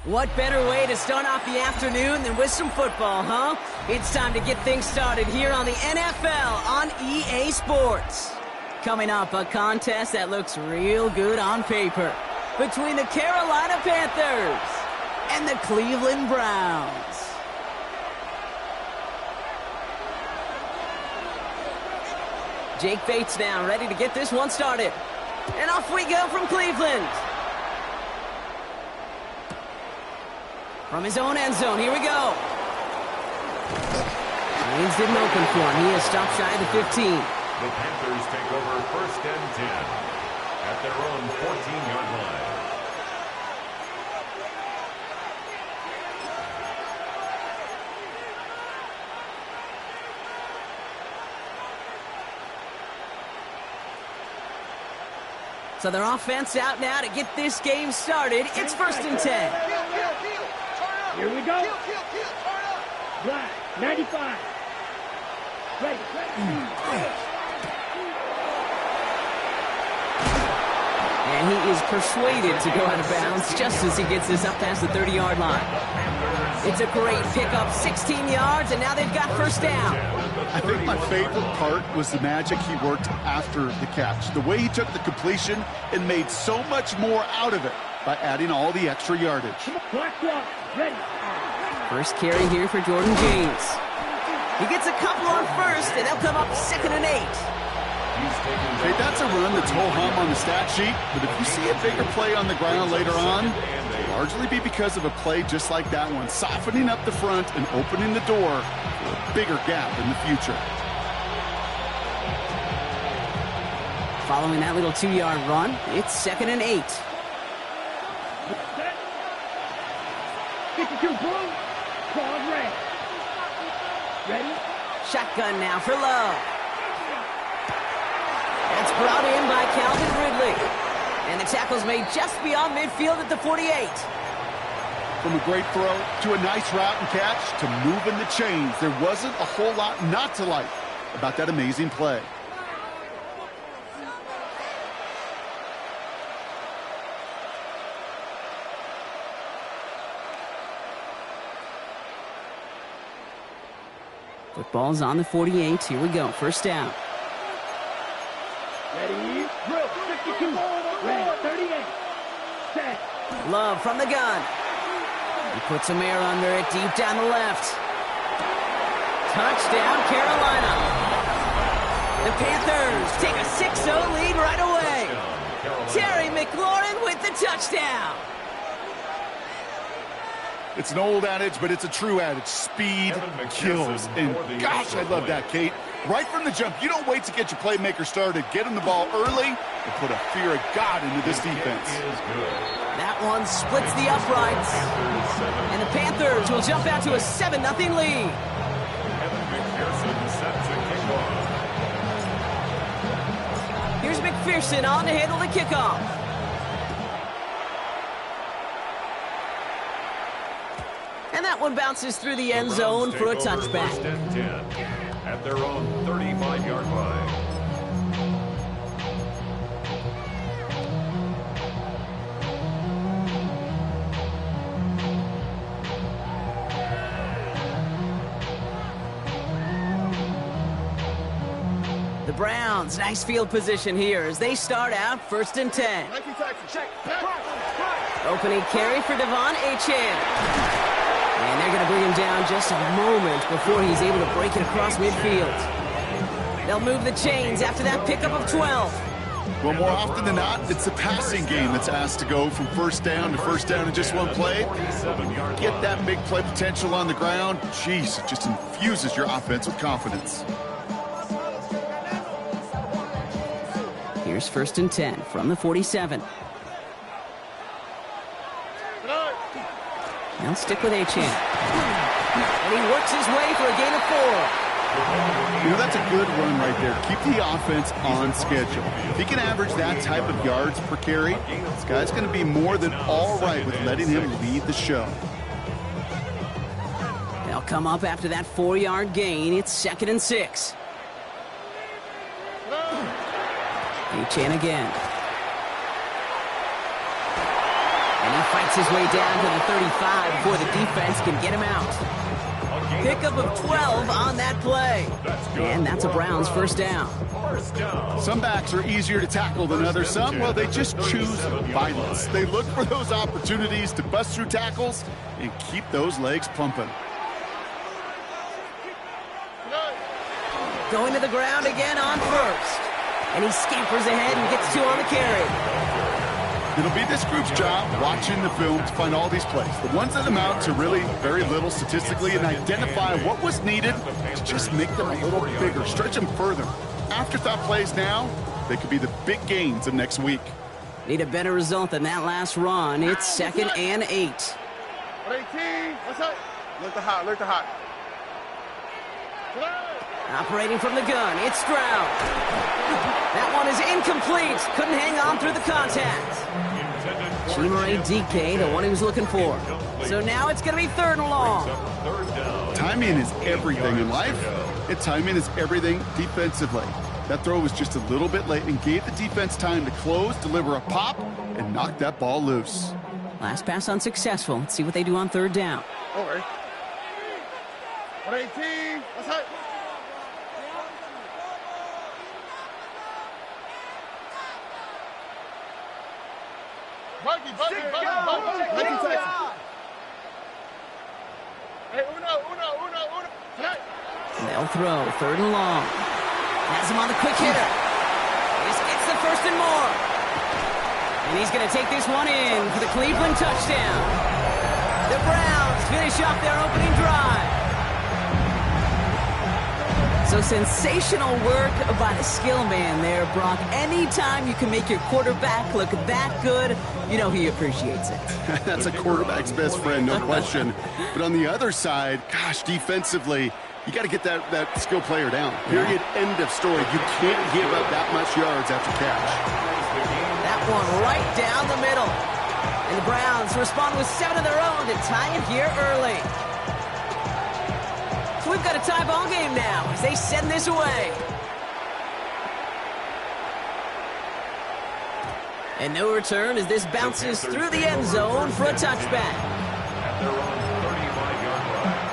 What better way to start off the afternoon than with some football, huh? It's time to get things started here on the NFL on EA Sports. Coming up, a contest that looks real good on paper between the Carolina Panthers and the Cleveland Browns. Jake Bates now ready to get this one started. And off we go from Cleveland. From his own end zone, here we go. Lanes didn't open for him. He has stopped shy of the 15. The Panthers take over 1st and 10 at their own 14-yard line. So their offense out now to get this game started. It's 1st and 10. Here we go. Black, 95. Ready. And he is persuaded to go out of bounds just as he gets this up past the 30-yard line. It's a great pickup, 16 yards, and now they've got 1st down. I think my favorite part was the magic he worked after the catch. The way he took the completion and made so much more out of it by adding all the extra yardage. Black one, ready. First carry here for Jordan James. He gets a couple on 1st, and they'll come up 2nd and 8. Hey, that's a run that's ho-hum on the stat sheet, but if you see a bigger play on the ground later on, it'll largely be because of a play just like that one, softening up the front and opening the door for a bigger gap in the future. Following that little 2-yard run, it's 2nd and 8. 52 blue, quad red. Ready? Shotgun now for Love. That's brought in by Calvin Ridley. And the tackle's made just beyond midfield at the 48. From a great throw to a nice route and catch to moving the chains, there wasn't a whole lot not to like about that amazing play. Football's on the 48. Here we go. 1st down. Ready, drill, 52, ready, 38, set. Love from the gun. He puts some air under it deep down the left. Touchdown, Carolina. The Panthers take a 6-0 lead right away. Terry McLaurin with the touchdown. It's an old adage, but it's a true adage. Speed kills. And gosh, I love that, Kate. Right from the jump, you don't wait to get your playmaker started. Get him the ball early and put a fear of God into this defense. That one splits the uprights. And the Panthers will jump out to a 7-0 lead. Here's McPherson on to handle the kickoff. And that one bounces through the end zone for a touchback. 1st and 10 at their own 35-yard line. The Browns, nice field position here as they start out 1st and 10. Opening carry for Devon Achane. And they're going to bring him down just a moment before he's able to break it across midfield. They'll move the chains after that pickup of 12. Well, more often than not, it's the passing game that's asked to go from 1st down to 1st down in just one play. Get that big play potential on the ground. Jeez, it just infuses your offense with confidence. Here's 1st and 10 from the 47. They'll stick with Achane. And he works his way for a gain of 4. You know, that's a good run right there. Keep the offense on schedule. If he can average that type of yards per carry, this guy's going to be more than all right with letting him lead the show. They'll come up after that 4-yard gain. It's 2nd and 6. Achane again. And he Fights his way down to the 35 before the defense can get him out. Pickup of 12 on that play. And that's a Browns first down. Some backs are easier to tackle than others. Some, well, they just choose violence. They look for those opportunities to bust through tackles and keep those legs pumping. Going to the ground again on first. And he scampers ahead and gets 2 on the carry. It'll be this group's job watching the film to find all these plays. The ones that amount to really very little statistically and identify what was needed to just make them a little bigger, stretch them further. Afterthought plays now, they could be the big gains of next week. Need a better result than that last run. It's 2nd and 8. 18. What's up? Look the hot. Look the hot. Operating from the gun, it's Stroud. That one is incomplete. Couldn't hang on through the contact. Chimere Dike, the one he was looking for. So now it's going to be 3rd and long. Timing is everything in life, and timing is everything defensively. That throw was just a little bit late and gave the defense time to close, deliver a pop, and knock that ball loose. Last pass unsuccessful. Let's see what they do on 3rd down. Over. 118. What's up? Buggy. Hey, Uno. They'll throw 3rd and long. Has him on the quick hitter. This gets the 1st and more. And he's going to take this one in for the Cleveland touchdown. The Browns finish off their opening drive. So sensational work by the skill man there, Brock. Anytime you can make your quarterback look that good, you know he appreciates it. That's a quarterback's best friend, no question. But on the other side, gosh, defensively, you got to get that skill player down. Period. End of story. You can't give up that much yards after catch. That one right down the middle. And the Browns respond with 7 of their own to tie it here early. So we've got a tie ball game now as they send this away. And no return as this bounces through the end zone for a touchback. At their own 35-yard line.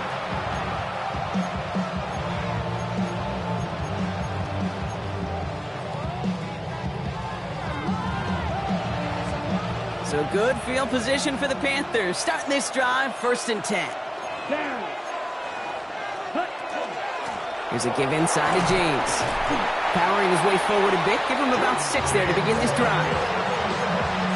So good field position for the Panthers. Starting this drive, 1st and 10. Down. Here's a give inside to James. Powering his way forward a bit. Give him about 6 there to begin this drive.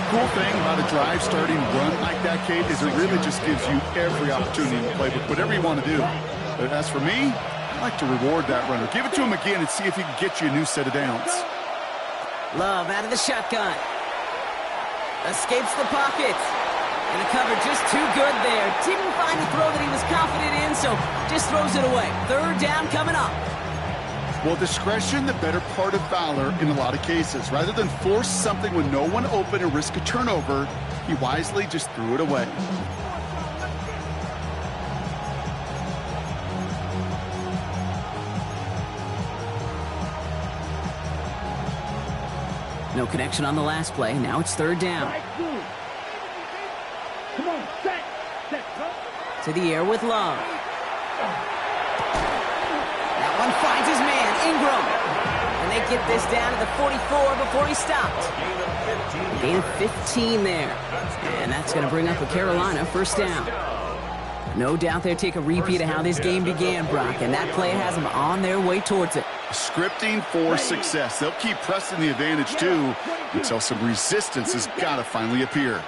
Cool thing about a drive starting run like that, Kate, is it really just gives you every opportunity to play with whatever you want to do. But as for me, I like to reward that runner. Give it to him again and see if he can get you a new set of downs. Love out of the shotgun. Escapes the pocket. And the cover just too good there. Didn't find the throw that he was confident in, so just throws it away. 3rd down coming up. Well, discretion, the better part of valor in a lot of cases. Rather than force something with no one open and risk a turnover, he wisely just threw it away. No connection on the last play. Now it's 3rd down. Come on, set. To the air with Love. That one finds his man, Ingram. And they get this down to the 44 before he stopped. Gain of 15 there. And that's going to bring up a Carolina 1st down. No doubt they'll take a repeat of how this game began, Brock. And that play has them on their way towards it. Scripting for success. They'll keep pressing the advantage, too, until some resistance has got to finally appear.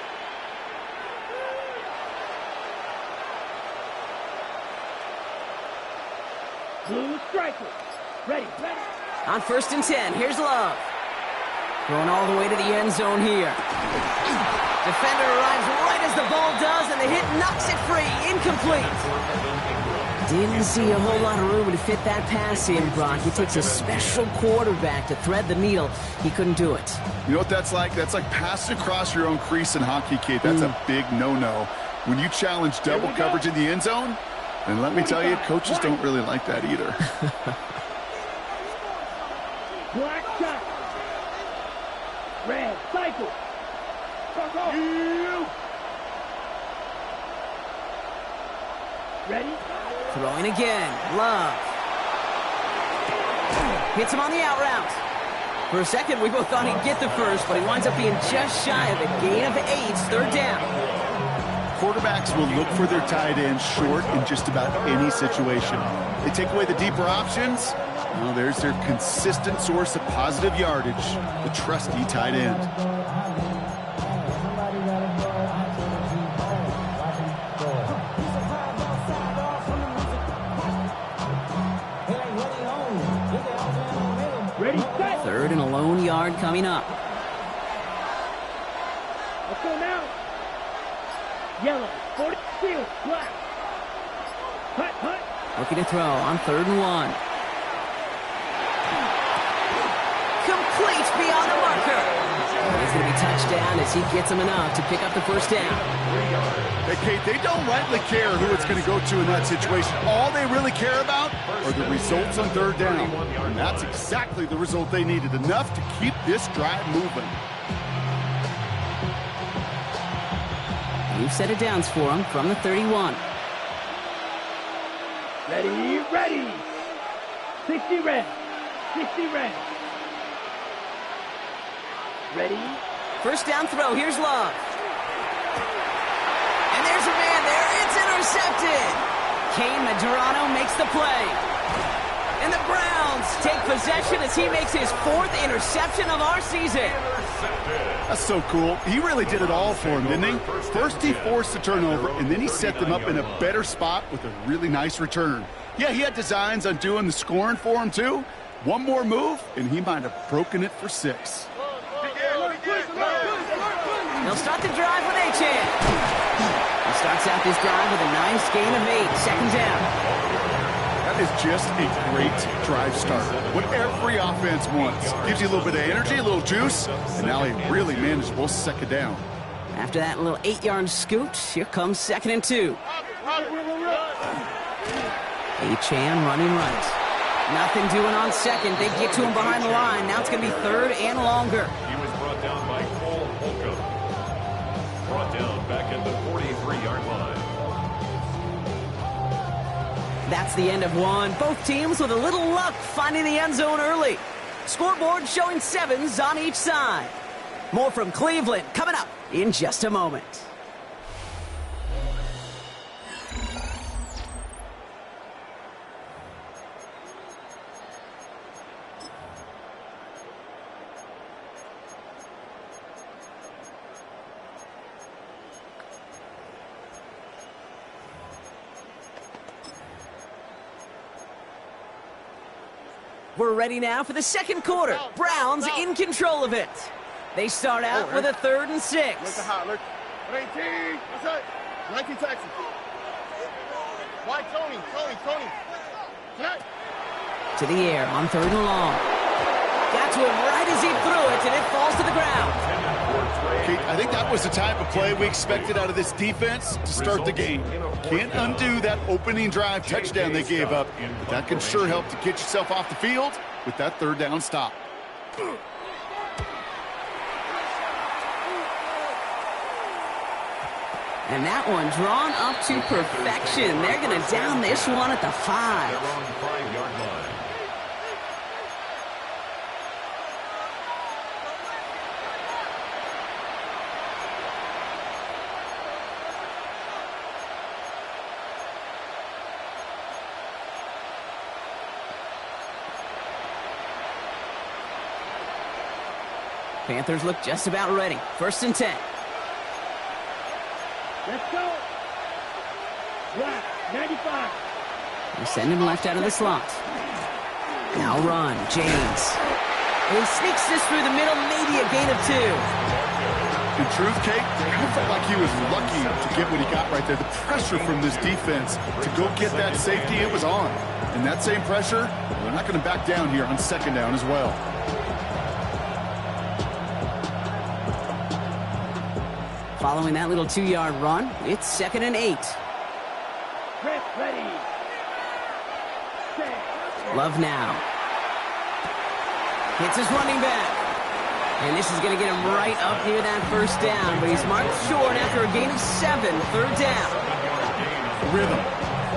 Blue striker. Ready. On 1st and 10, here's Love. Going all the way to the end zone here. Defender arrives right as the ball does, and the hit knocks it free. Incomplete. Didn't see a whole lot of room to fit that pass in, Brock. It takes a special quarterback to thread the needle. He couldn't do it. You know what that's like? That's like passing across your own crease in hockey, Kate. That's a big no-no. When you challenge double coverage in the end zone, and let me tell you, coaches don't really like that either. Black shot. Red cycle. Ready? Throwing again. Love. Hits him on the out route. For a second, we both thought he'd get the first, but he winds up being just shy of a gain of 8. Third down. Quarterbacks will look for their tight end short in just about any situation. They take away the deeper options. Well, there's their consistent source of positive yardage, the trusty tight end. Ready, set. Third and a lone yard coming up. Let's go now. Yellow, 40, field, black. Hut, hut. Looking to throw on 3rd and 1. Complete beyond the marker. And he's going to be touched down as he gets him enough to pick up the first down. Hey, Kate, they don't rightly care who it's going to go to in that situation. All they really care about are the results on 3rd down. And that's exactly the result they needed, enough to keep this drive moving. New set of downs for him from the 31. Ready, ready. 60 red. 60 red. Ready? First down throw. Here's Love. And there's a man there. It's intercepted. Kane Medrano makes the play. And the Browns take possession as he makes his 4th interception of our season. That's so cool. He really did it all for him, didn't he? First he forced the turnover, and then he set them up in a better spot with a really nice return. Yeah, he had designs on doing the scoring for him, too. One more move, and he might have broken it for 6. They'll start the drive with Achane. He starts out this drive with a nice gain of 8. Second down. That is just a great drive start. What every offense wants. Gives you a little bit of energy, a little juice, and now a really manageable second down. After that little 8-yard scoot, here comes 2nd and 2. Achane running right. Nothing doing on 2nd. They get to him behind the line. Now it's going to be 3rd and longer. He was brought down by Cole Holcomb. Brought down back at the 43-yard line. That's the end of one. Both teams with a little luck finding the end zone early. Scoreboard showing 7s on each side. More from Cleveland coming up in just a moment. We're ready now for the second quarter. Browns in control of it. They start out with a 3rd and 6. Look at hot. Look. 18. What's that? 19 Texas. Why Tony? Tonight. To the air on 3rd and long. Got to him right as he threw it, and it falls to the ground. Kate, I think that was the type of play we expected out of this defense to start the game. Can't undo that opening drive touchdown they gave up, but that can sure help to get yourself off the field with that 3rd down stop. And that one drawn up to perfection. They're going to down this one at the 5. They're on the 5-yard line. Panthers look just about ready. 1st and 10. Let's go. Black, 95. They send him left out of the slot. Now run, James. He sneaks this through the middle, maybe a gain of 2. In truth, Kate, I felt like he was lucky to get what he got right there. The pressure from this defense to go get that safety, it was on. And that same pressure, they're not going to back down here on 2nd down as well. Following that little 2-yard run, it's 2nd and 8. Press ready. Set. Love now. Hits his running back. And this is going to get him right up near that 1st down, but he's marked short after a gain of 7, 3rd down. Rhythm.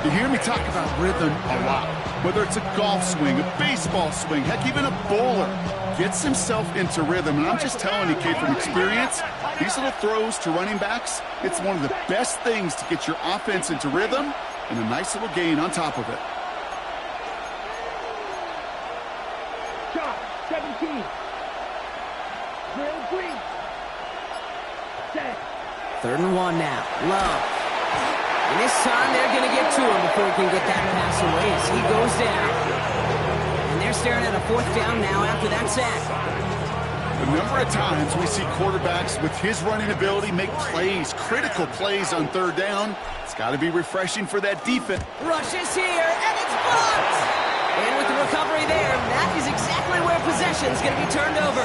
You hear me talk about rhythm a lot. Whether it's a golf swing, a baseball swing, heck, even a bowler gets himself into rhythm. And I'm just telling you, kid, from experience, these little throws to running backs, it's one of the best things to get your offense into rhythm and a nice little gain on top of it. Shot, 17. Drill green. Set. 3rd and 1 now. Love. And this time they're going to get to him before he can get that pass away as he goes down. And they're staring at a 4th down now after that sack. A number of times we see quarterbacks with his running ability make plays, critical plays on 3rd down. It's got to be refreshing for that defense. Rush is here, and it's blocked! And with the recovery there, that is exactly where possession's going to be turned over.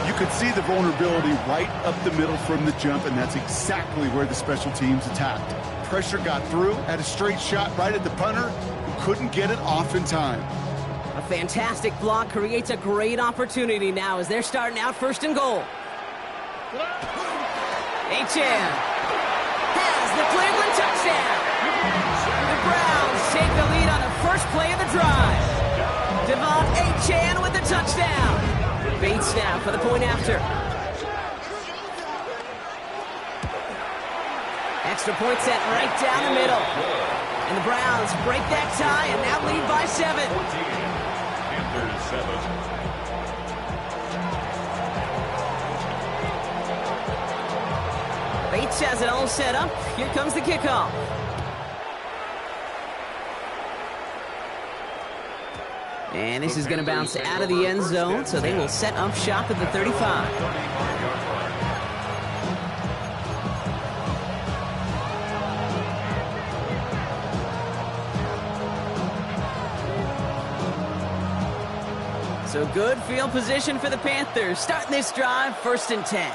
You could see the vulnerability right up the middle from the jump, and that's exactly where the special teams attacked. Pressure got through, had a straight shot right at the punter, who couldn't get it off in time. A fantastic block creates a great opportunity now as they're starting out 1st and goal. Achane has the Cleveland touchdown. The Browns take the lead on the first play of the drive. Devon Achane with the touchdown. Bates now for the point after. Extra point set right down the middle. And the Browns break that tie and now lead by 7. Panthers 7. Bates has it all set up. Here comes the kickoff. And this is going to bounce out of the end zone, so they will set up shop at the 35. So good field position for the Panthers. Starting this drive, 1st and 10.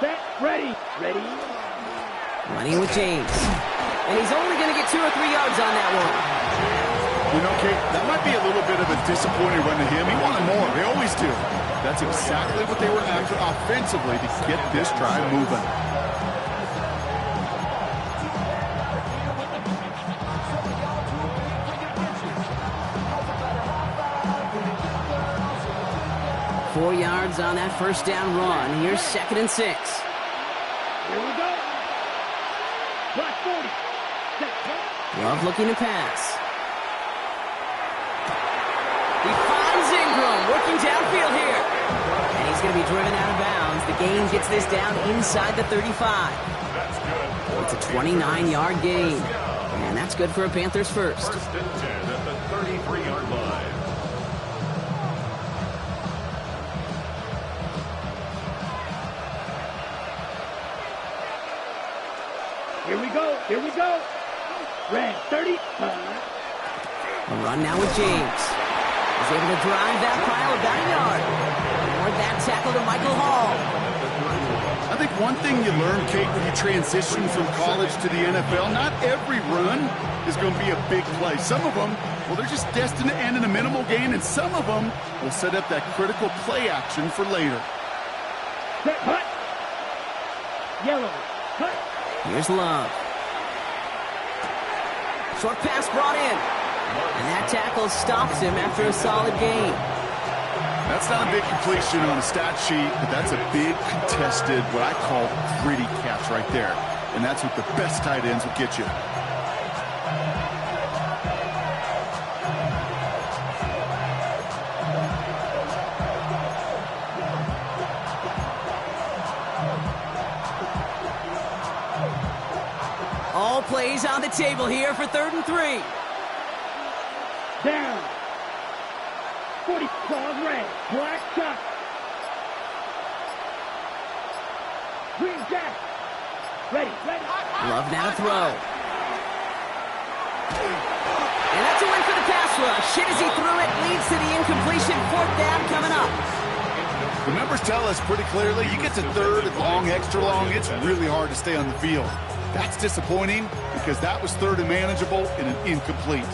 Set, ready. Ready. Running with James. And he's only going to get 2 or 3 yards on that one. You know, Kate, that might be a little bit of a disappointing run to him. He wanted more. They always do. That's exactly what they were after offensively to get this drive moving. Four yards on that 1st down run. Here's 2nd and 6. Here we go. Block 40. Set. Love looking to pass. He finds Ingram working downfield here. And he's going to be driven out of bounds. The gain gets this down inside the 35. It's a 29-yard gain. And that's good for a Panthers first. 1st and 10 at the 33-yard line. Here we go. Here we go. Red 35. A run now with James. He's able to drive that pile about a yard. More that tackle to Michael Hall. I think one thing you learn, Kate, when you transition from college to the NFL, not every run is going to be a big play. Some of them, well, they're just destined to end in a minimal gain, and some of them will set up that critical play action for later. Set, hut. Yellow, hut. Here's Love. Short pass brought in. And that tackle stops him after a solid gain. That's not a big completion on a stat sheet, but that's a big contested, what I call gritty catch right there. And that's what the best tight ends will get you. All plays on the table here for 3rd and 3. Down. 40 claws red. Black shot. Green jack. Ready, ready. Love now to throw. And that's a win for the pass rush. Shit as he threw it leads to the incompletion. 4th down coming up. The numbers tell us pretty clearly, you get to 3rd and long, extra long, it's really hard to stay on the field. That's disappointing because that was 3rd and manageable and an incomplete.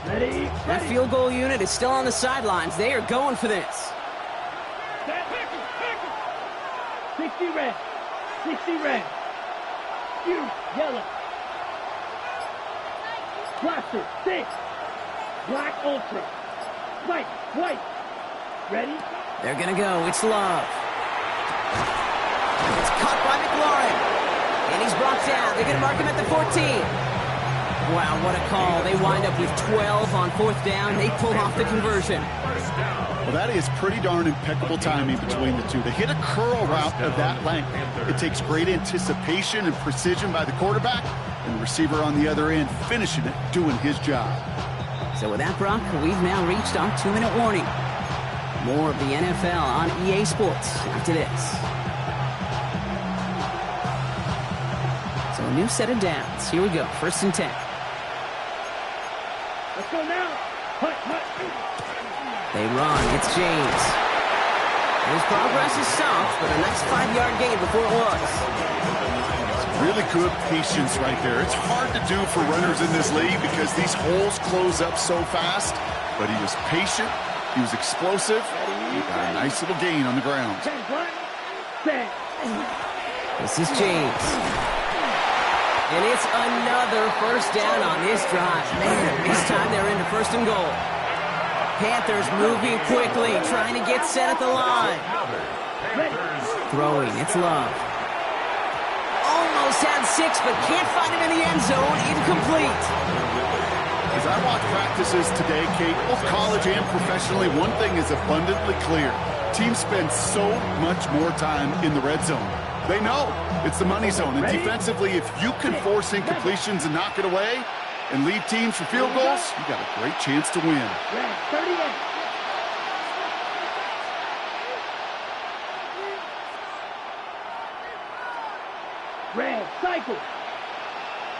Ready, That ready. field goal unit is still on the sidelines. They are going for this. 60 red. 60 red. You, yellow. Blaster, 6. Black ultra. White, white. Ready? They're gonna go. It's Love. It's caught by McLaurin. And he's brought down. They're gonna mark him at the 14. Wow, what a call. They wind up with 12 on 4th down. They pull off the conversion. Well, that is pretty darn impeccable timing between the two. They hit a curl route of that length. It takes great anticipation and precision by the quarterback, and the receiver on the other end finishing it, doing his job. So with that, Brock, we've now reached our 2-minute warning. More of the NFL on EA Sports after this. So a new set of downs. Here we go. 1st and 10. Let's go now. Hut, hut. They run. It's James. His progress is soft, but a nice 5-yard gain before it was. Really good patience right there. It's hard to do for runners in this league because these holes close up so fast, but he was patient, he was explosive, he got a nice little gain on the ground. This is James. And it's another 1st down on this drive. Man, this time they're into 1st and goal. Panthers moving quickly, trying to get set at the line. Throwing, it's Love. Almost had 6, but can't find him in the end zone. Incomplete. As I watch practices today, Kate, both college and professionally, one thing is abundantly clear. Teams spend so much more time in the red zone. They know it's the money zone. And defensively, if you can force incompletions and knock it away and lead teams for field goals, you got a great chance to win. 38. Red, cycle.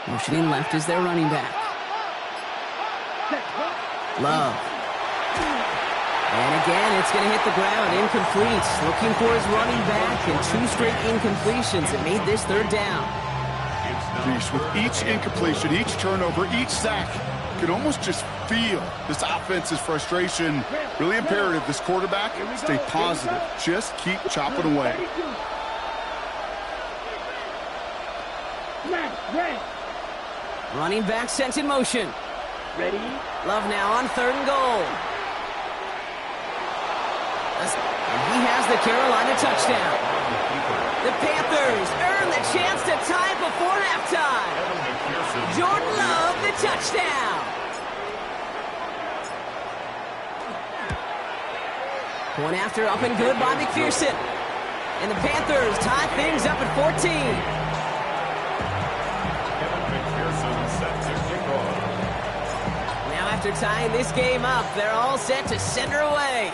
Motioning left is their running back. Love. And again, it's going to hit the ground. Incomplete. Looking for his running back, and 2 straight incompletions. It made this 3rd down. Geez, with each incompletion, each turnover, each sack, you can almost just feel this offense's frustration. Really imperative, this quarterback, stay positive. Just keep chopping away. Red. Running back sent in motion. Ready? Love now on 3rd and goal. And he has the Carolina touchdown. The Panthers earn the chance to tie before halftime. Jordan Love, the touchdown. Point after up and good by McPherson. And the Panthers tie things up at 14. Now after tying this game up, they're all set to send her away.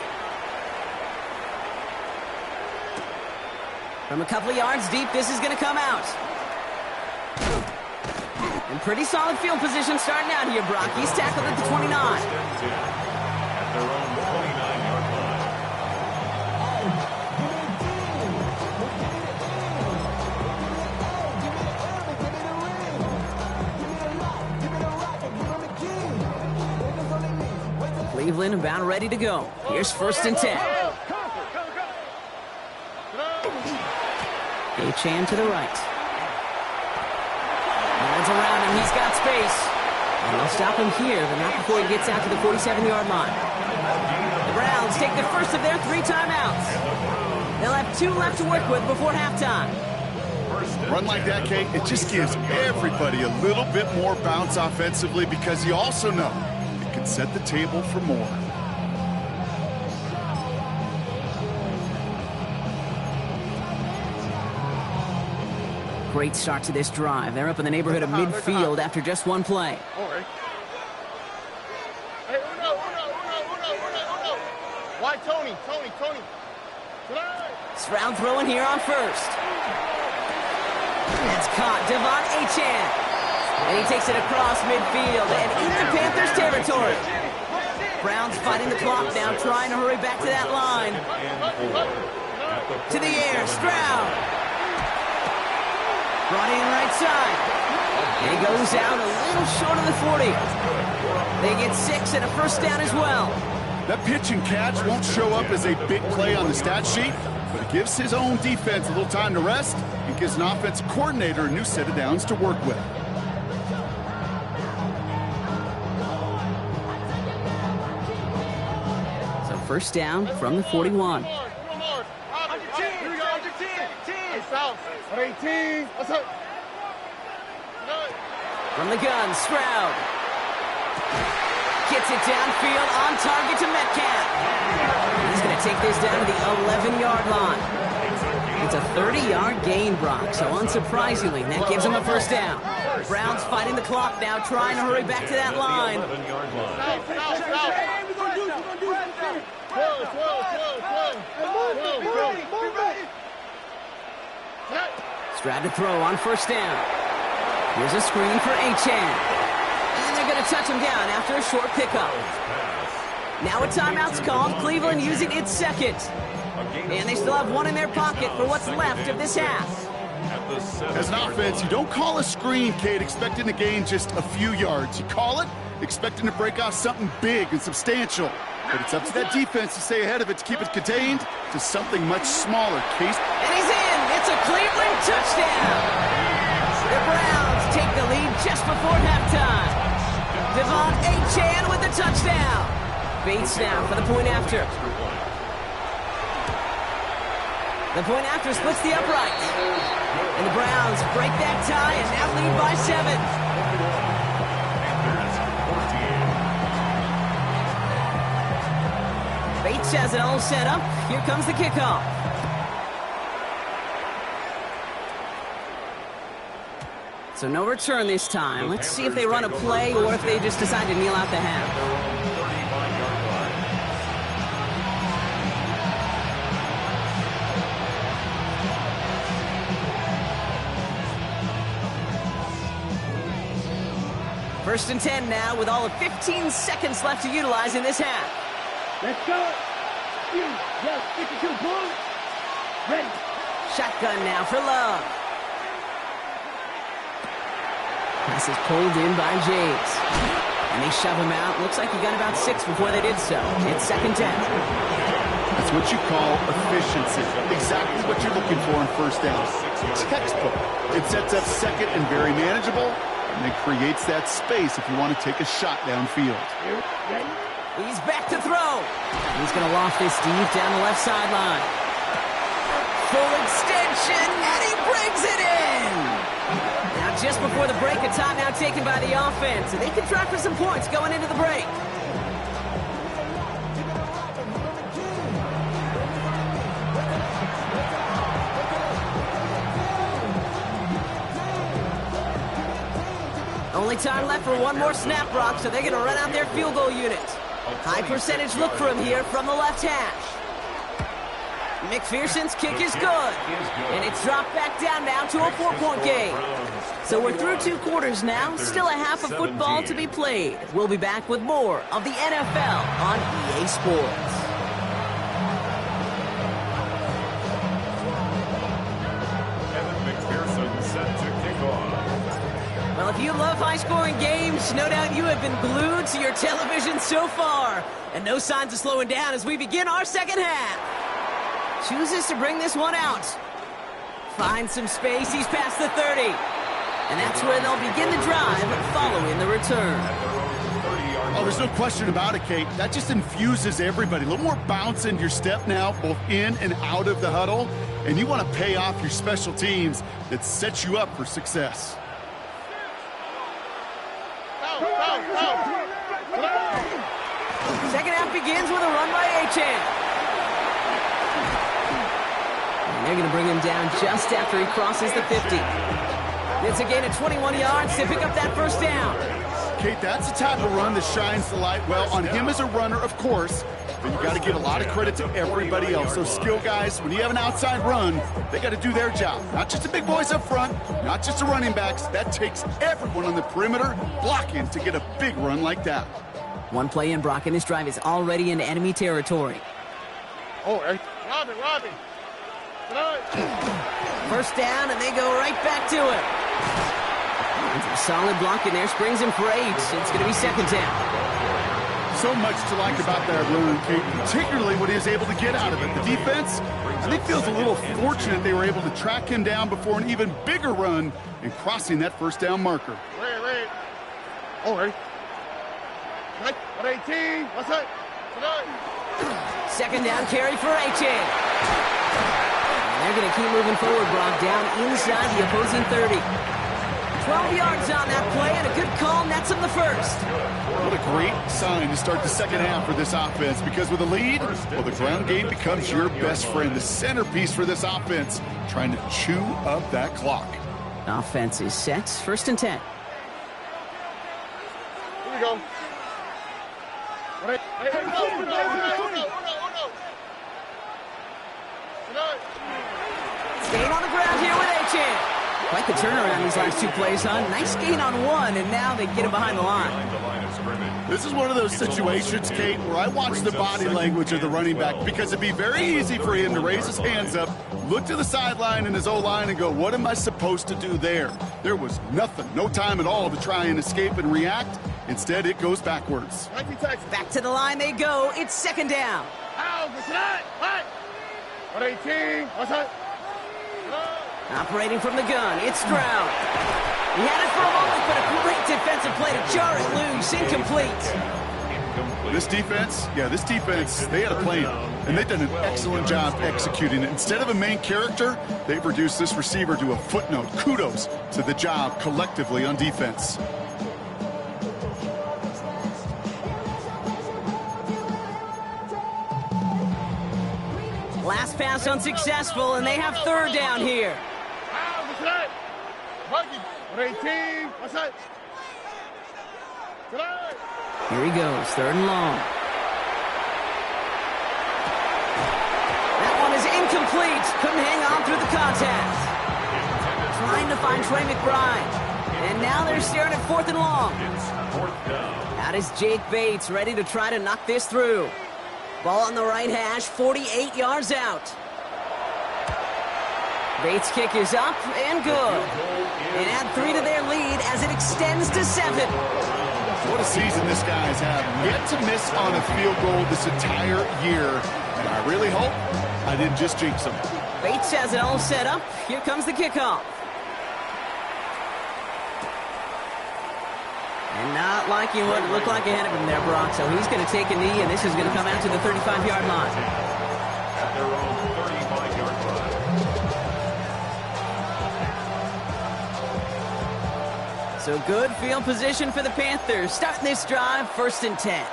From a couple of yards deep, this is going to come out. And pretty solid field position starting out here, Brock. He's tackled at the 29. At their own 29-yard line. Cleveland about ready to go. Here's 1st and 10. Achane to the right. Runs around him. He's got space. And they'll stop him here, but not before he gets out to the 47-yard line. The Browns take the first of their 3 timeouts. They'll have 2 left to work with before halftime. Run like that, Kate, it just gives everybody a little bit more bounce offensively because you also know it can set the table for more. Great start to this drive. They're up in the neighborhood of midfield after just 1 play. Hey, uno. Why Tony? Stroud throwing here on 1st. It's caught. Devon Achane. And he takes it across midfield and into Panthers territory. Browns fighting the clock now, trying to hurry back to that line. To the air, Stroud. Running right side. And he goes out a little short of the 40. They get 6 and a 1st down as well. That pitch and catch won't show up as a big play on the stat sheet, but it gives his own defense a little time to rest and gives an offensive coordinator a new set of downs to work with. So first down from the 41. From the gun, Stroud. Gets it downfield, on target to Metcalf. He's going to take this down to the 11-yard line. It's a 30-yard gain, Brock, so unsurprisingly, that gives him a first down. Browns fighting the clock now, trying to hurry back to that line. Stroud to throw on first down. Here's a screen for Achane. And they're going to touch him down after a short pickup. Now a timeout's called. Cleveland using its second. And they still have one in their pocket for what's left of this half. As an offense, you don't call a screen, Kate, expecting to gain just a few yards. You call it expecting to break off something big and substantial. But it's up to that defense to stay ahead of it to keep it contained to something much smaller. Case. And he's in. It's a Cleveland touchdown. The Browns take the lead just before halftime. Devon Achane with the touchdown. Bates now for the point after. The point after splits the upright. And the Browns break that tie and now lead by 7. Bates has it all set up. Here comes the kickoff. So no return this time. Let's see if they run a play or if they just decide to kneel out the half. First and 10 now with all of 15 seconds left to utilize in this half. Let's go. Yes, 52 points. Ready. Shotgun now for Love. Pass is pulled in by James. And they shove him out. Looks like he got about 6 before they did so. It's second down. That's what you call efficiency. Exactly what you're looking for in first down. Textbook. It sets up second and very manageable, and it creates that space if you want to take a shot downfield. Ready. He's back to throw. He's going to loft this deep down the left sideline. Full extension, and he brings it in. Now, just before the break, a timeout taken by the offense, and they can try for some points going into the break. Only time left for one more snap, Brock, so they're going to run out their field goal unit. High percentage look for him here from the left hash. McPherson's kick is good. And it's dropped back down now to a 4-point game. So we're through 2 quarters now. Still a half of football to be played. We'll be back with more of the NFL on EA Sports. Evan McPherson set to kick off. Well, if you love high-scoring games, no doubt you have been glued to your television so far. And no signs of slowing down as we begin our second half. Chooses to bring this one out. Finds some space. He's past the 30. And that's where they'll begin the drive following the return. Oh, there's no question about it, Kate. That just infuses everybody. A little more bounce in your step now, both in and out of the huddle. And you want to pay off your special teams that sets you up for success. Second half begins with a run by Achane. And they're going to bring him down just after he crosses the 50. It's a gain of 21 yards to pick up that first down. Kate, that's the type of run that shines the light well on him as a runner, of course, but you got to give a lot of credit to everybody else. Those skill guys, when you have an outside run, they got to do their job. Not just the big boys up front, not just the running backs. That takes everyone on the perimeter blocking to get a big run like that. One play in, Brock, and this drive is already into enemy territory. Oh, hey. Robin. First down, and they go right back to it. Solid block in there, springs him for 8. It's going to be second down. So much to like about that run, Kate, particularly what he was able to get out of it. The defense, I think, feels a little fortunate they were able to track him down before an even bigger run and crossing that first down marker. Red. Oh, ready. 18. What's that? Second down carry for 18. And they're going to keep moving forward, Brock, down inside the opposing 30. 12 yards on that play, and a good call nets him the first. What a great sign to start the second half for this offense, because with a lead, well, the ground game becomes your best friend, the centerpiece for this offense, trying to chew up that clock. Offense is set. First and 10. Here we go. Hey, Gain on the ground here with Achane. Quite the turnaround these last two plays, huh? Nice gain on one, and now they get him behind the line. This is one of those situations, Kate, where I watch the body language of the running back, because it'd be very easy for him to raise his hands up, look to the sideline in his O-line and go, what am I supposed to do there? There was nothing, no time at all to try and escape and react. Instead, it goes backwards. Back to the line they go. It's second down. What 18? What's that? Operating from the gun, it's Stroud. He had it for a moment, but a great defensive play to jar it loose. Incomplete. This defense, they had a plan, and they've done an excellent job executing it. Instead of a main character, they've reduced this receiver to a footnote. Kudos to the job collectively on defense. Last pass unsuccessful, and they have third down here. Here he goes, third and long. That one is incomplete. Couldn't hang on through the contact. Trying to find Trey McBride. And now they're staring at fourth and long. Out is Jake Bates, ready to try to knock this through. Ball on the right hash, 48 yards out. Bates' kick is up and good. And add 3 to their lead as it extends to 7. What a season this guy's having. Yet to miss on a field goal this entire year. And I really hope I didn't just jinx him. Bates has it all set up. Here comes the kickoff. And not liking what it looked like ahead of him there, Brock. So he's going to take a knee, and this is going to come out to the 35-yard line. At their own 35-yard line. So good field position for the Panthers. Starting this drive, first and 10.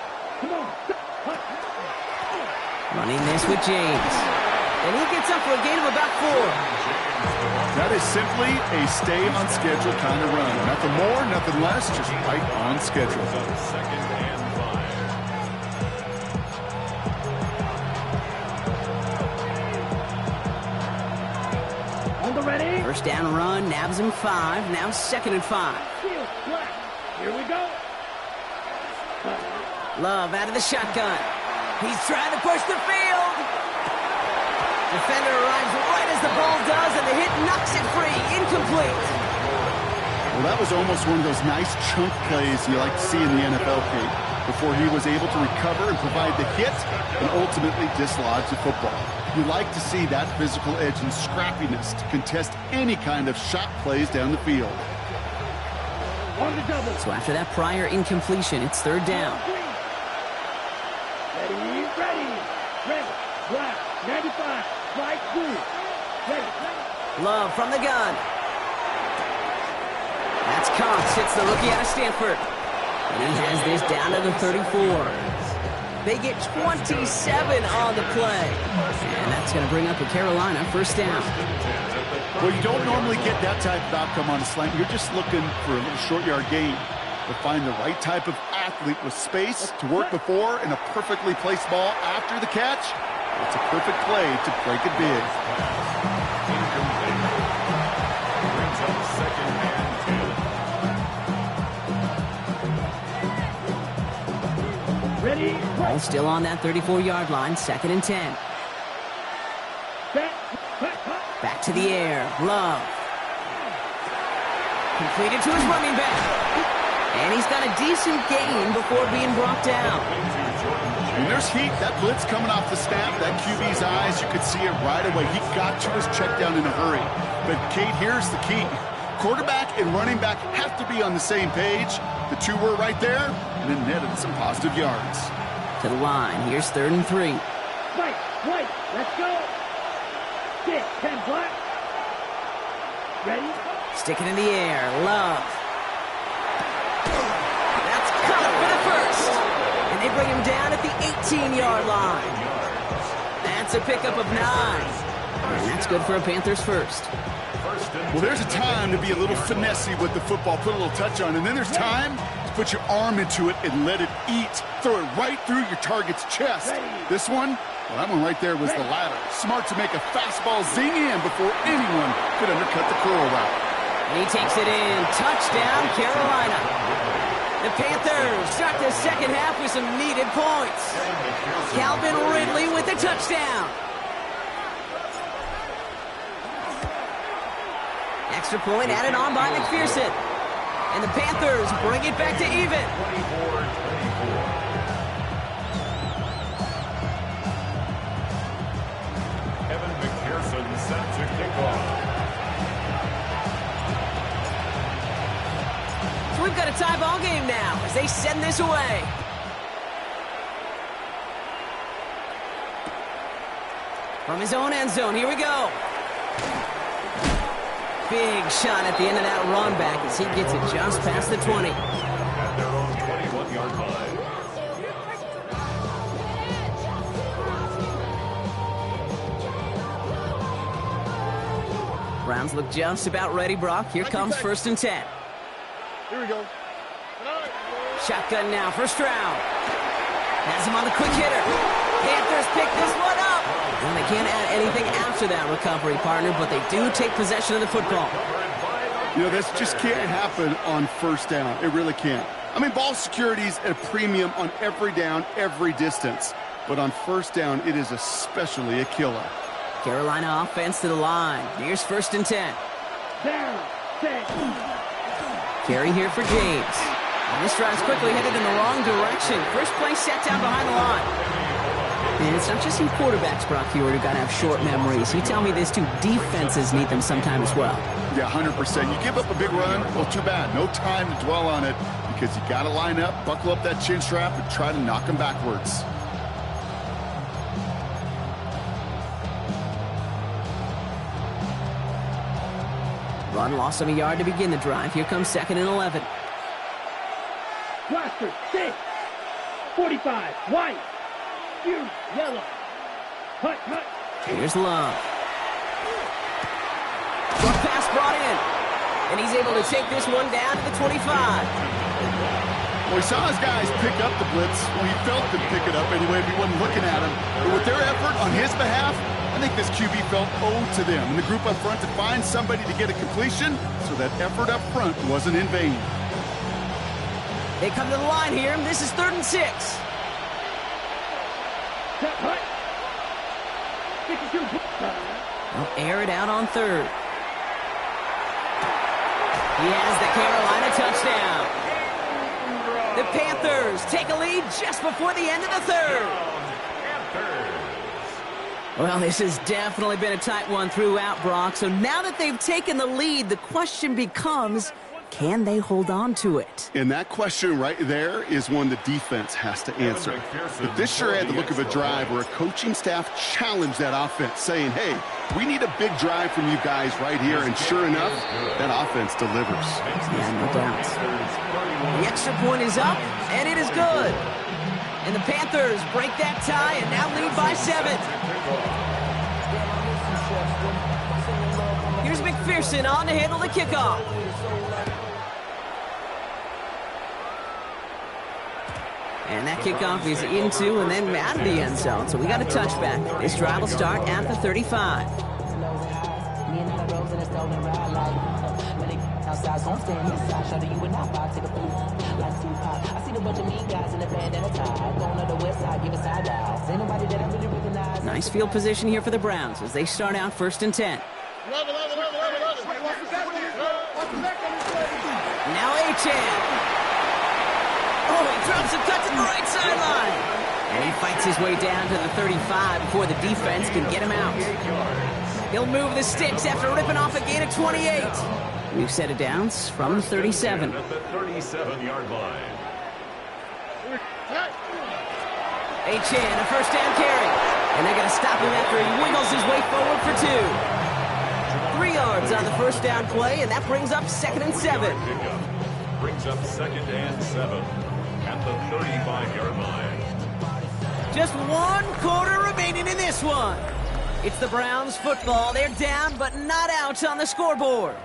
Running this with James. And he gets up for a gain of about 4. That is simply a stay-on-schedule kind of run. Nothing more, nothing less, just right on schedule. Second and 5. On the ready. First down run, nabs him 5. Now second and 5. Here we go. Love out of the shotgun. He's trying to push the field. Defender arrives right as the ball does, and the hit knocks it free. Incomplete. Well, that was almost one of those nice chunk plays you like to see in the NFL, Kate, before he was able to recover and provide the hit and ultimately dislodge the football. You like to see that physical edge and scrappiness to contest any kind of shot plays down the field. On the double. So after that prior incompletion, it's third down. Ready. Red, black, 95, right, blue. Ready. Love from the gun. That's Cox, hits the rookie out of Stanford. And he has this down to the 34. They get 27 on the play. And that's going to bring up a Carolina first down. Well, you don't normally get that type of outcome on a slant. You're just looking for a little short yard gain. To find the right type of athlete with space to work before and a perfectly placed ball after the catch. It's a perfect play to break it big. Brings up second and 10. Ready. Ball still on that 34-yard line, second and 10. Back to the air, Love. Completed to his running back. And he's got a decent gain before being brought down. When there's heat, that blitz coming off the snap, that QB's eyes, you could see it right away. He got to his check down in a hurry. But, Kate, here's the key. Quarterback and running back have to be on the same page. The two were right there, and it netted some positive yards. To the line. Here's 3rd and 3. White, let's go. 6, 10 black. Ready? Stick it in the air. Love. That's caught for the first. And they bring him down at the 18-yard line. That's a pickup of 9. And that's good for a Panthers first. Well, there's a time to be a little finessey with the football, put a little touch on, and then there's time to put your arm into it and let it eat. Throw it right through your target's chest. This one, well, that one right there was the latter. Smart to make a fastball zing in before anyone could undercut the curl route. And he takes it in. Touchdown, Carolina. The Panthers start the second half with some needed points. Calvin Ridley with the touchdown. Extra point added on by McPherson. And the Panthers bring it back to even. 24-24. Evan McPherson set to kick off. So we've got a tie ball game now as they send this away. From his own end zone, here we go. Big shot at the end of that run back as he gets it just past the 20. At their own 21-yard line. Browns look just about ready, Brock. Here comes 1st and 10. Here we go. Shotgun now for Stroud. Has him on the quick hitter. Panthers pick this one up. And they can't add anything after that recovery, partner, but they do take possession of the football. You know, this just can't happen on 1st down. It really can't. I mean, ball security's at a premium on every down, every distance. But on 1st down, it is especially a killer. Carolina offense to the line. Here's 1st and 10. Down, 6. Carry here for James. And this drive's quickly headed in the wrong direction. First play set down behind the line. And it's not just some quarterbacks, Brock Huard, who got to have short memories. You tell me these two defenses need them sometime as well. Yeah, 100%. You give up a big run, well, too bad. No time to dwell on it because you got to line up, buckle up that chin strap, and try to knock them backwards. Run loss of a yard to begin the drive. Here comes 2nd and 11. Blaster, 6. 45, white. Huge, yellow. Cut. Here's Love. Short pass brought in. And he's able to take this one down to the 25. Well, he saw his guys pick up the blitz. Well, he felt them pick it up anyway if he wasn't looking at him. But with their effort on his behalf, I think this QB felt owed to them and the group up front to find somebody to get a completion, so that effort up front wasn't in vain. They come to the line here. This is 3rd and 6. They'll air it out on 3rd. He has the Carolina touchdown. The Panthers take a lead just before the end of the 3rd. Well, this has definitely been a tight one throughout, Brock. So now that they've taken the lead, the question becomes, can they hold on to it? And that question right there is one the defense has to answer. But this sure had the look of a drive where a coaching staff challenged that offense, saying, hey, we need a big drive from you guys right here. And sure enough, that offense delivers. Yeah, no doubt. The extra point is up, and it is good. And the Panthers break that tie and now lead by 7. Here's McPherson on to handle the kickoff. And that kickoff is into and then out of the end zone. So we got a touchback. This drive will start at the 35. Nice field position here for the Browns as they start out 1st and 10. Now Achane. Oh, he drops a cut to the right sideline. And he fights his way down to the 35 before the defense can get him out. He'll move the sticks after ripping off a gain of 28. New set of downs from the 37. At the 37-yard line. Achane, a first down carry. And they're going to stop him after he wiggles his way forward for 2. 3 yards on the first down play, and that brings up 2nd and 7. Brings up 2nd and 7 at the 35-yard line. Just 1 quarter remaining in this one. It's the Browns football. They're down, but not out on the scoreboard.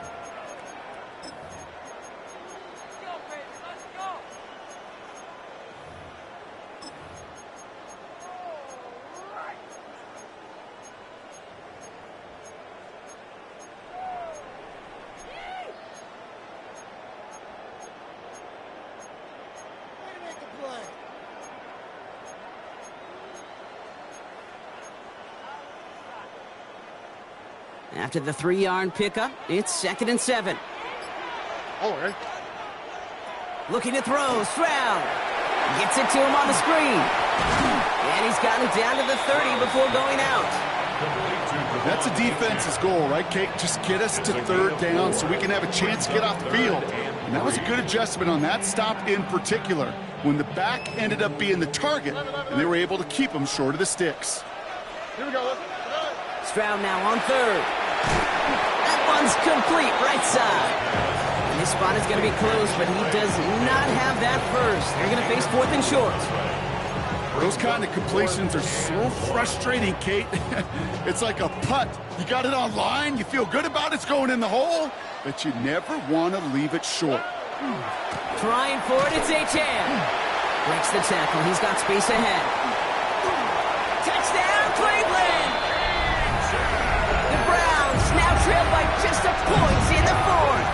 After the 3-yard pickup, it's 2nd and 7. Over. Looking to throw, Stroud. Gets it to him on the screen. And he's got it down to the 30 before going out. That's a defense's goal, right, Kate? Just get us to 3rd down so we can have a chance to get off the field. And that was a good adjustment on that stop in particular, when the back ended up being the target, and they were able to keep him short of the sticks. Here we go. Stroud now on 3rd. That one's complete, right side. And this spot is going to be close, but he does not have that first. They're going to face 4th and short. Those kind of completions are so frustrating, Kate. It's like a putt. You got it on line, you feel good about it's going in the hole, but you never want to leave it short. Trying for it, it's Achane. Breaks the tackle, he's got space ahead. Touchdown, Cleveland! The Browns now trail by just a point in the 4th.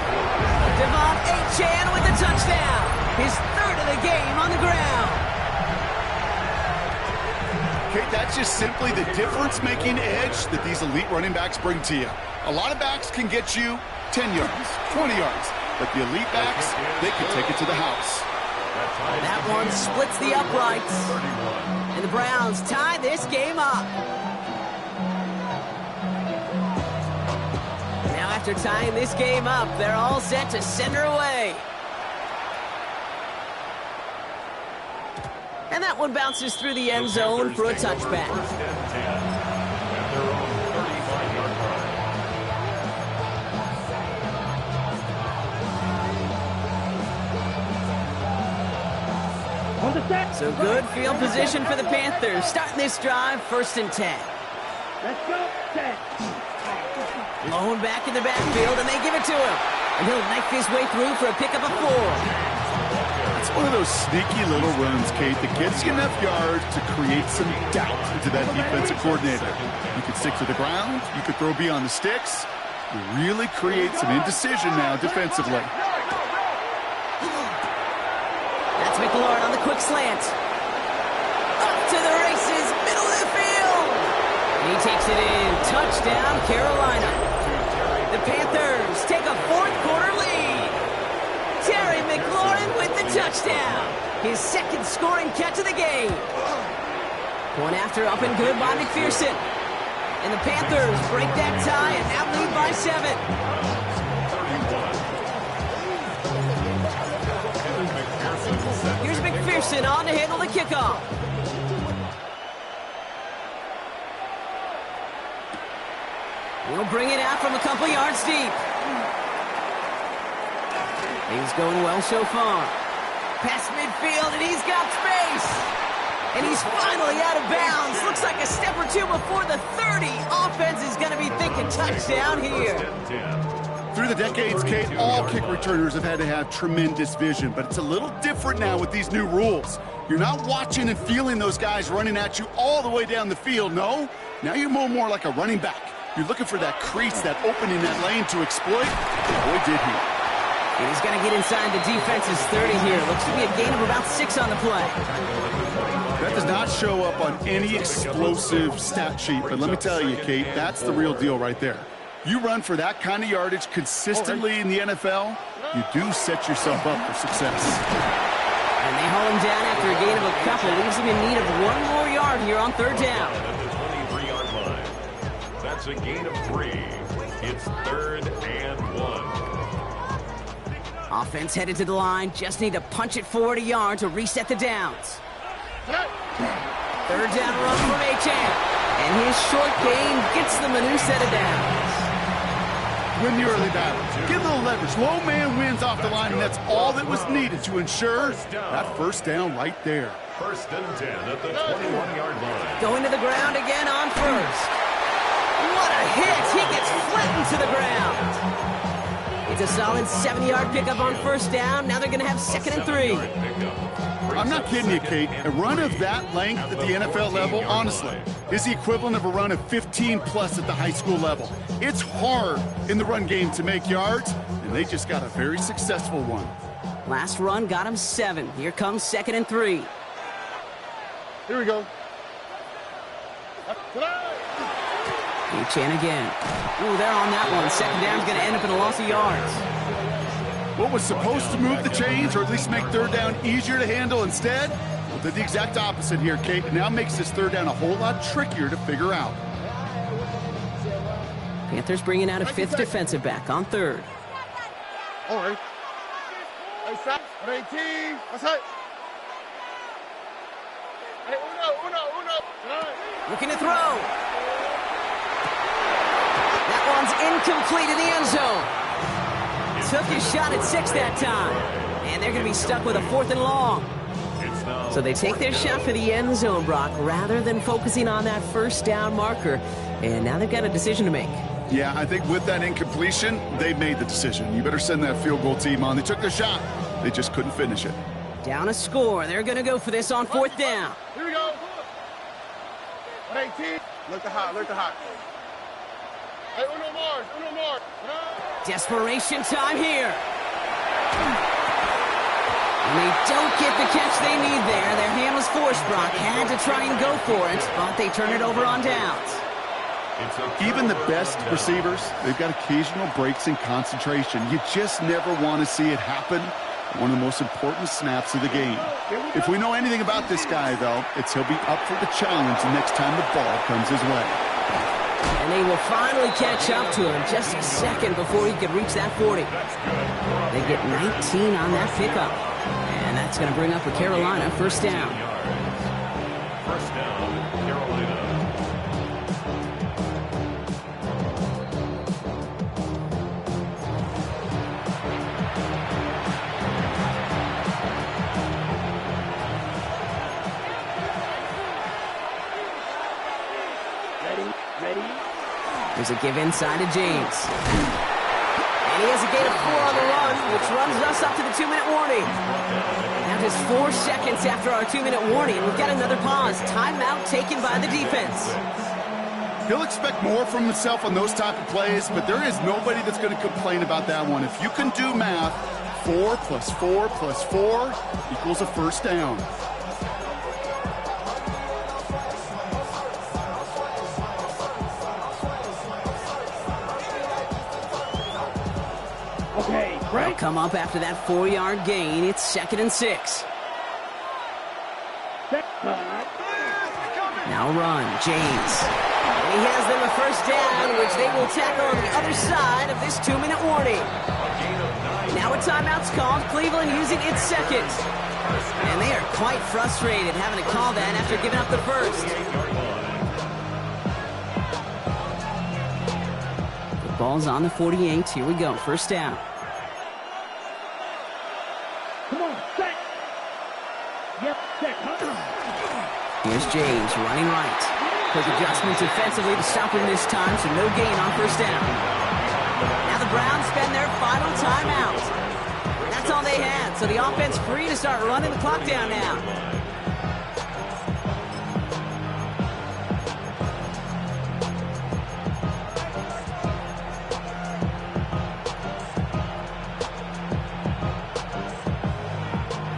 Devon Achane with the touchdown. His 3rd of the game on the ground. Kate, that's just simply the difference-making edge that these elite running backs bring to you. A lot of backs can get you 10 yards, 20 yards, but the elite backs, they can take it to the house. That one splits the uprights. And the Browns tie this game up. Now after tying this game up, they're all set to send her away. And that one bounces through the end zone for a touchback. 1st and 10 at their own 35-yard line. On the set. So good field position for the Panthers. Starting this drive, 1st and 10. Let's go. Set. Lone back in the backfield, and they give it to him. And he'll knife his way through for a pickup of 4. It's one of those sneaky little runs, Kate, that gets you enough yards to create some doubt into that defensive coordinator. You could stick to the ground, you could throw beyond the sticks. You really create some indecision now defensively. That's McLaurin on the quick slant. Up to the races, middle of the field. And he takes it in. Touchdown, Carolina. The Panthers take a 4th quarter lead. Terry McLaurin with the touchdown. His 2nd scoring catch of the game. One after up and good by McPherson. And the Panthers break that tie and now lead by 7. Here's McPherson on to handle the kickoff. He'll bring it out from a couple yards deep. He's going well so far. Past midfield, and he's got space. And he's finally out of bounds. Looks like a step or two before the 30. Offense is going to be thinking touchdown here. Through the decades, Kate, all kick returners have had to have tremendous vision, but it's a little different now with these new rules. You're not watching and feeling those guys running at you all the way down the field, no. Now you're more like a running back. You're looking for that crease, that opening, that lane to exploit. Boy, did he. And he's going to get inside the defense's 30 here. Looks to be a gain of about 6 on the play. That does not show up on any explosive stat sheet, but let me tell you, Kate, that's the real deal right there. You run for that kind of yardage consistently in the NFL, you do set yourself up for success. And they haul him down after a gain of a couple. Leaves him in need of one more yard here on third down. At the 23-yard line. That's a gain of 3. It's 3rd and 1. Offense headed to the line. Just need to punch it forward a yard to reset the downs. Third down run from Achane. And his short gain gets them a new set of downs. Win the early battle. Get a little leverage. Low man wins off the line, and that's all that was needed to ensure that first down right there. 1st and 10 at the 21-yard line. Going to the ground again on first. What a hit! He gets flattened to the ground. It's a solid 7-yard pickup on first down. Now they're going to have 2nd and 3. I'm not kidding you, Kate. A run of that length at the NFL level, honestly, is the equivalent of a run of 15-plus at the high school level. It's hard in the run game to make yards, and they just got a very successful one. Last run got him 7. Here comes 2nd and 3. Here we go. Achane again. Ooh, they're on that one. 2nd down's going to end up in a loss of yards. What was supposed to move the chains, or at least make third down easier to handle instead, well, did the exact opposite here, Kate. It now makes this third down a whole lot trickier to figure out. Panthers bringing out a 5th defensive back on 3rd. All right. Hey, stop. 18. What's that? Hey, uno. Looking to throw. That one's incomplete in the end zone. Took his shot at 6 that time. And they're going to be stuck with a 4th and long. So they take their shot for the end zone, Brock, rather than focusing on that first down marker. And now they've got a decision to make. Yeah, I think with that incompletion, they made the decision. You better send that field goal team on. They took their shot. They just couldn't finish it. Down a score. They're going to go for this on 4th down. Here we go. 18. Look the hot. Hey, uno more. Desperation time here. And they don't get the catch they need there. Their hand was forced, Brock. Had to try and go for it, but they turn it over on downs. Even the best receivers, they've got occasional breaks in concentration. You just never want to see it happen. One of the most important snaps of the game. If we know anything about this guy, though, it's he'll be up for the challenge the next time the ball comes his way. And they will finally catch up to him just a second before he could reach that 40. They get 19 on that pickup. And that's going to bring up a Carolina 1st down. 1st down, Carolina. Ready? There's a give inside to James. And he has a gain of 4 on the run, which runs us up to the 2-minute warning. Now just 4 seconds after our 2-minute warning, we've got another pause. Timeout taken by the defense. He'll expect more from himself on those type of plays, but there is nobody that's going to complain about that one. If you can do math, 4 plus 4 plus 4 equals a 1st down. Okay, They'll break. come up after that 4-yard gain. It's 2nd and 6. Now run, James. And he has them a 1st down, which they will tackle on the other side of this 2-minute warning. Now a timeout's called. Cleveland using its 2nd. And they are quite frustrated having to call that after giving up the 1st. The ball's on the 48. Here we go. 1st down. Come on, set. Yep, set. Here's James running right. Quick adjustment defensively to stop him this time, so no gain on 1st down. Now the Browns spend their final timeout. That's all they had, so the offense free to start running the clock down now.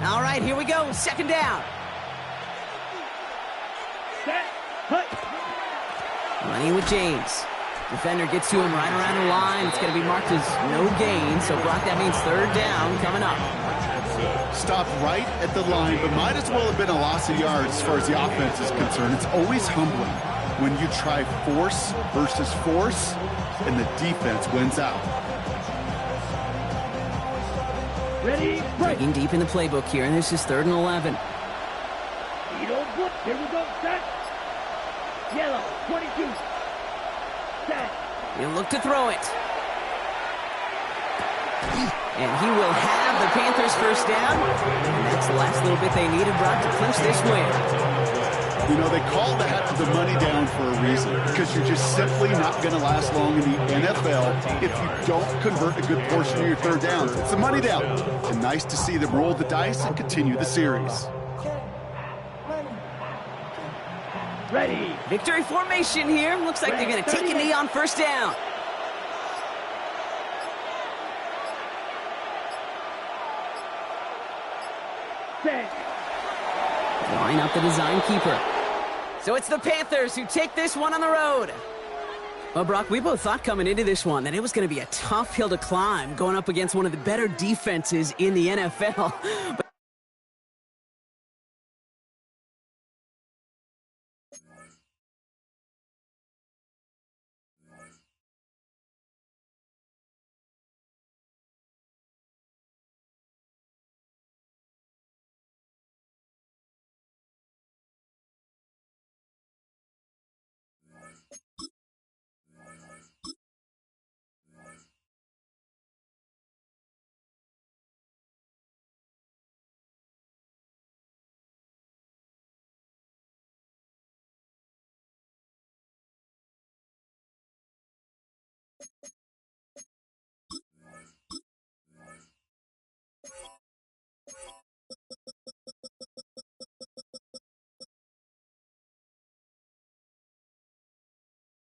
All right, here we go. 2nd down. Set. Hut. Running with James. Defender gets to him right around the line. It's going to be marked as no gain. So, Brock, that means 3rd down coming up. Wilson. Stopped right at the line, but might as well have been a loss of yards as far as the offense is concerned. It's always humbling when you try force versus force, and the defense wins out. Ready, break. Digging deep in the playbook here, and this is 3rd and 11. You don't put. Here we go. Set. Yellow, 22. Set. He'll look to throw it. And he will have the Panthers first down. And that's the last little bit they needed, Brock, to clinch this win. You know, they call that the money down for a reason, because you're just simply not going to last long in the NFL if you don't convert a good portion of your 3rd downs. It's the money down. And nice to see them roll the dice and continue the series. Ready. Victory formation here. Looks like they're going to take a knee on first down. Set. Line up the design keeper. So it's the Panthers who take this one on the road. Well, Brock, we both thought coming into this one that it was going to be a tough hill to climb going up against one of the better defenses in the NFL. But